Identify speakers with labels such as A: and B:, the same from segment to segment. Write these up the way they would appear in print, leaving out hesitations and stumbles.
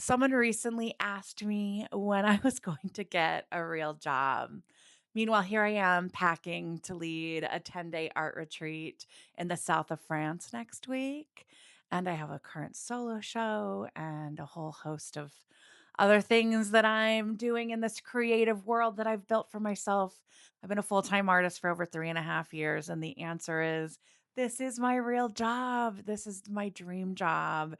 A: Someone recently asked me when I was going to get a real job. Meanwhile, here I am packing to lead a 10-day art retreat in the south of France next week. And I have a current solo show and a whole host of other things that I'm doing in this creative world that I've built for myself. I've been a full time artist for over 3.5 years. And the answer is this is my real job. This is my dream job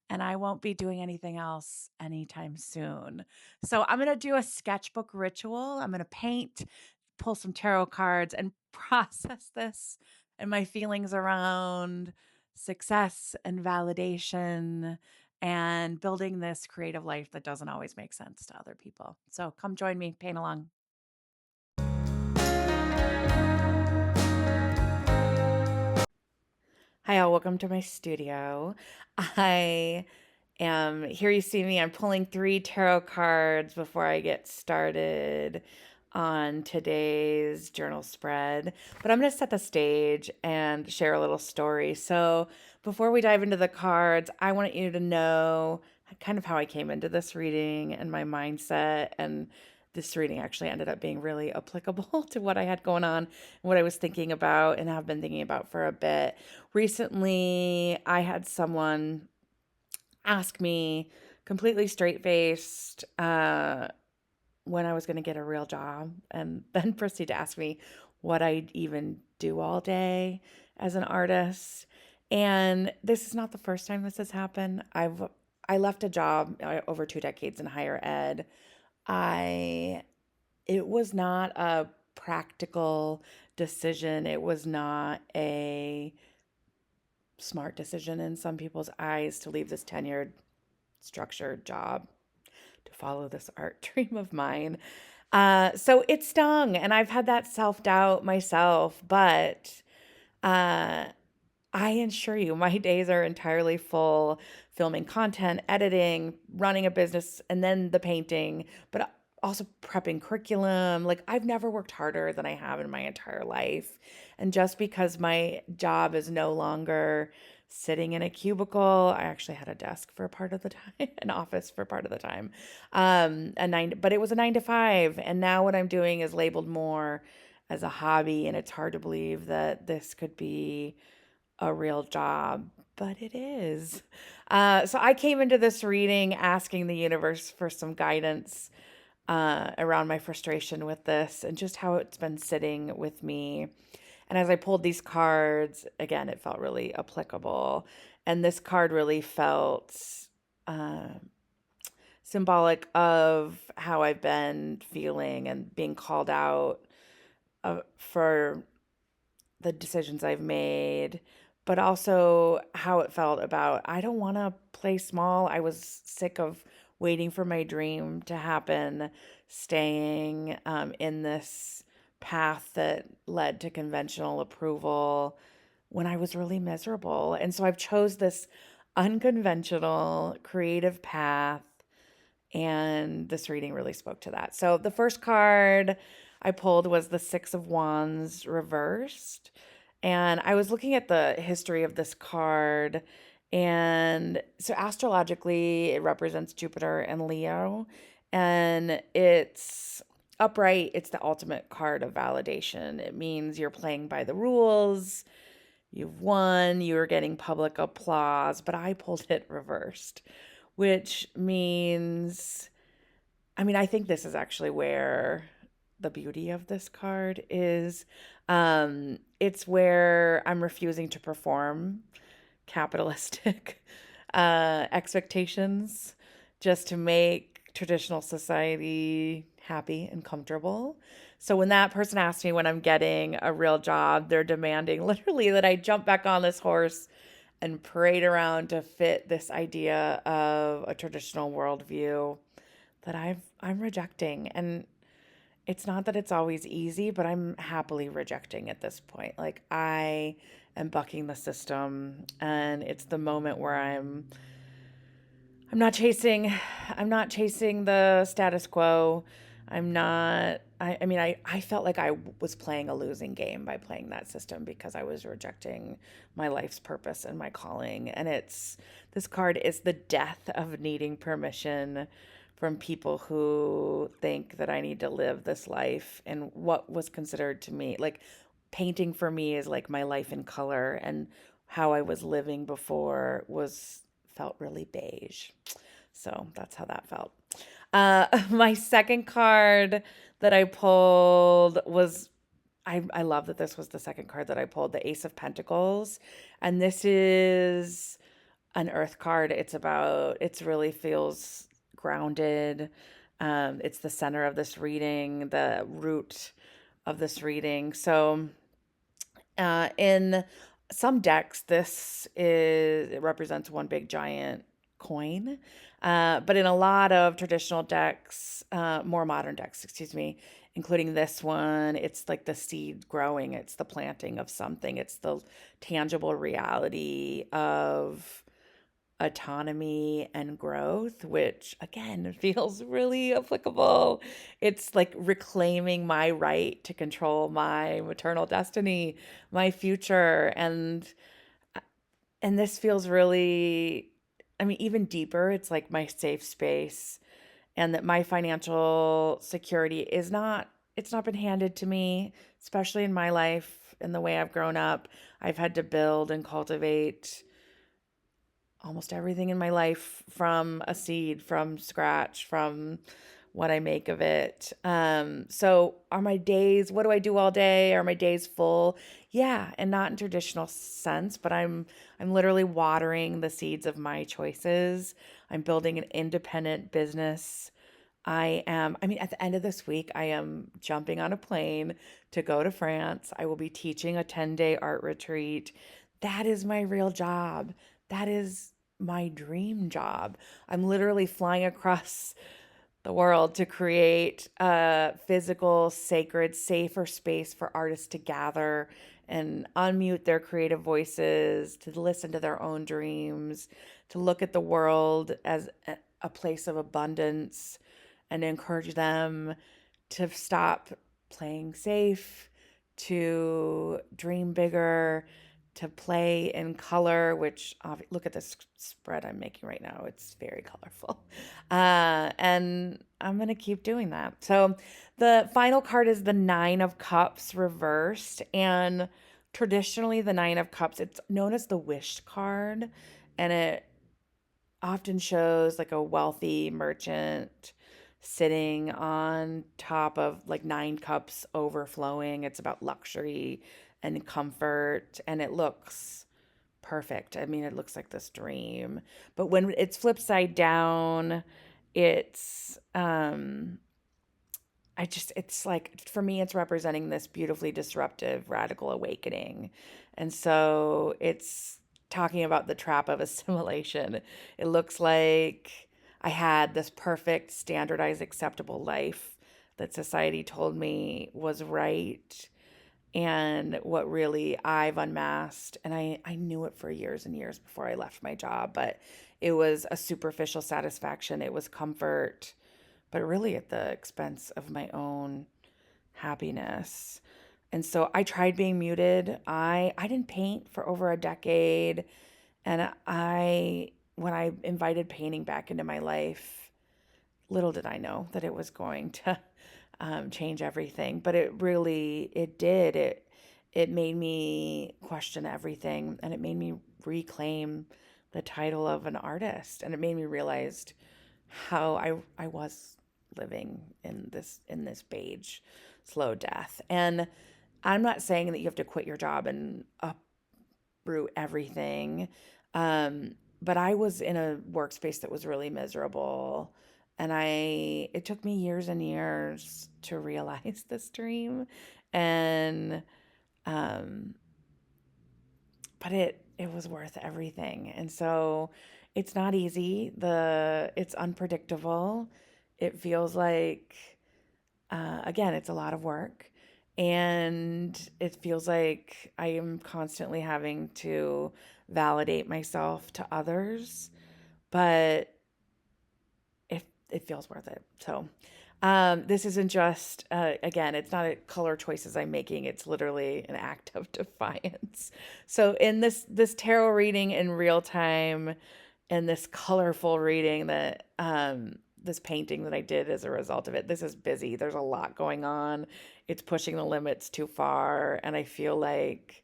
A: and I won't be doing anything else anytime soon. So I'm going to do a sketchbook ritual. I'm going to paint, pull some tarot cards, and process this and my feelings around success and validation and building this creative life that doesn't always make sense to other people. So come join me, paint along. Hi, all. Welcome to my studio. I here you see me. I'm pulling 3 tarot cards before I get started on today's journal spread. But I'm going to set the stage and share a little story. So before we dive into the cards, I want you to know kind of how I came into this reading and my mindset. And this reading actually ended up being really applicable to what I had going on and what I was thinking about and have been thinking about for a bit. Recently, I had someone ask me completely straight faced when I was going to get a real job, and then proceed to ask me what I'd even do all day as an artist. And this is not the first time this has happened. I left a job over 2 decades in higher ed. I It was not a practical decision. It was not a smart decision in some people's eyes to leave this tenured, structured job to follow this art dream of mine. So it stung, and I've had that self doubt myself, but uh, I assure you, my days are entirely full filming content, editing, running a business, and then the painting, but also prepping curriculum. Like, I've never worked harder than I have in my entire life. And just because my job is no longer sitting in a cubicle, I actually had a desk for a part of the time, an office for part of the time, but it was a 9 to 5. And now what I'm doing is labeled more as a hobby. And it's hard to believe that this could be a real job, but it is. So I came into this reading asking the universe for some guidance around my frustration with this and just how it's been sitting with me. And as I pulled these cards, again, it felt really applicable. And this card really felt uh, symbolic of how I've been feeling and being called out for the decisions I've made, but also how it felt about I don't want to play small. I was sick of waiting for my dream to happen, staying in this path that led to conventional approval when I was really miserable. And so I've chose this unconventional creative path, and this reading really spoke to that. So the first card I pulled was the Six of Wands reversed. And I was looking at the history of this card. And so astrologically, it represents Jupiter and Leo. And it's upright, it's the ultimate card of validation. It means you're playing by the rules. You've won, you're getting public applause, but I pulled it reversed, which means, I mean, I think this is actually where the beauty of this card is. It's where I'm refusing to perform capitalistic expectations just to make traditional society happy and comfortable. So when that person asks me when I'm getting a real job, they're demanding literally that I jump back on this horse and parade around to fit this idea of a traditional worldview that I'm rejecting. And it's not that it's always easy, but I'm happily rejecting at this point. Like, I am bucking the system, and it's the moment where I'm not chasing the status quo. I'm not I mean, I felt like I was playing a losing game by playing that system because I was rejecting my life's purpose and my calling. And this card is the death of needing permission from people who think that I need to live this life. And what was considered to me, like painting for me is like my life in color, and how I was living before was felt really beige. So that's how that felt. My second card that I pulled was, I love that this was the second card that I pulled, the Ace of Pentacles. And this is an earth card. It's really feels grounded. It's the center of this reading, the root of this reading. So in some decks, it represents one big giant coin. But in a lot of traditional decks, more modern decks, excuse me, including this one, it's like the seed growing, it's the planting of something, it's the tangible reality of autonomy and growth, which again feels really applicable. It's like reclaiming my right to control my maternal destiny, my future, and this feels really, I mean, even deeper. It's like my safe space, and that my financial security is not, it's not been handed to me, especially in my life and the way I've grown up. I've had to build and cultivate almost everything in my life from a seed, from scratch, from what I make of it. So are my days, what do I do all day? Are my days full? Yeah, and not in traditional sense, but I'm literally watering the seeds of my choices. I'm building an independent business. I mean, at the end of this week, I am jumping on a plane to go to France. I will be teaching a 10-day art retreat. That is my real job. That is my dream job. I'm literally flying across the world to create a physical, sacred, safer space for artists to gather and unmute their creative voices, to listen to their own dreams, to look at the world as a place of abundance, and encourage them to stop playing safe, to dream bigger, to play in color, which look at this spread I'm making right now. It's very colorful. And I'm going to keep doing that. So the final card is the Nine of Cups reversed. And traditionally, the Nine of Cups, it's known as the wish card. And it often shows like a wealthy merchant sitting on top of like nine cups overflowing. It's about luxury and comfort, and it looks perfect. I mean, it looks like this dream. But when it's flipped side down, it's it's like, for me, it's representing this beautifully disruptive, radical awakening. And so it's talking about the trap of assimilation. It looks like I had this perfect, standardized, acceptable life that society told me was right, and what really I've unmasked. And I knew it for years and years before I left my job, but it was a superficial satisfaction, it was comfort, but really at the expense of my own happiness. And so I tried being muted. I didn't paint for over a decade, and I when I invited painting back into my life, little did I know that it was going to change everything. But it did. It made me question everything, and it made me reclaim the title of an artist, and it made me realize how I was living in this beige slow death. And I'm not saying that you have to quit your job and uproot everything. But I was in a workspace that was really miserable, and it took me years and years to realize this dream. And um but it was worth everything. And so it's not easy. It's unpredictable. It feels like, again, it's a lot of work, and it feels like I am constantly having to validate myself to others, but it feels worth it. So This isn't just, again, it's not a color choices I'm making. It's literally an act of defiance. So in this tarot reading in real time, and this colorful reading that this painting that I did as a result of it, this is busy. There's a lot going on. It's pushing the limits too far, and I feel like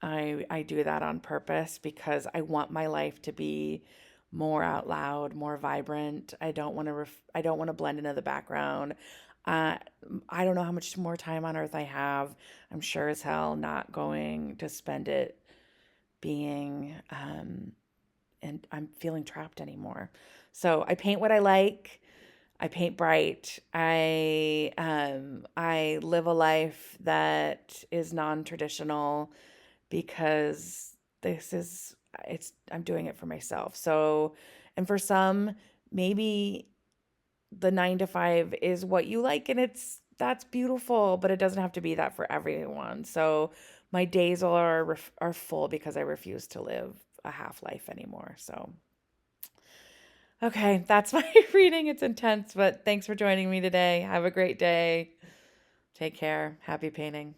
A: I do that on purpose because I want my life to be more out loud, more vibrant. I don't want to blend into the background. Uh, I don't know how much more time on earth I have. I'm sure as hell not going to spend it being and I'm feeling trapped anymore. So I paint what I like. I paint bright. I live a life that is non-traditional because this is it's I'm doing it for myself. So, and for some, maybe the 9 to 5 is what you like, and that's beautiful, but it doesn't have to be that for everyone. So, my days are full because I refuse to live a half life anymore. So, okay, that's my reading. It's intense, but thanks for joining me today. Have a great day. Take care. Happy painting.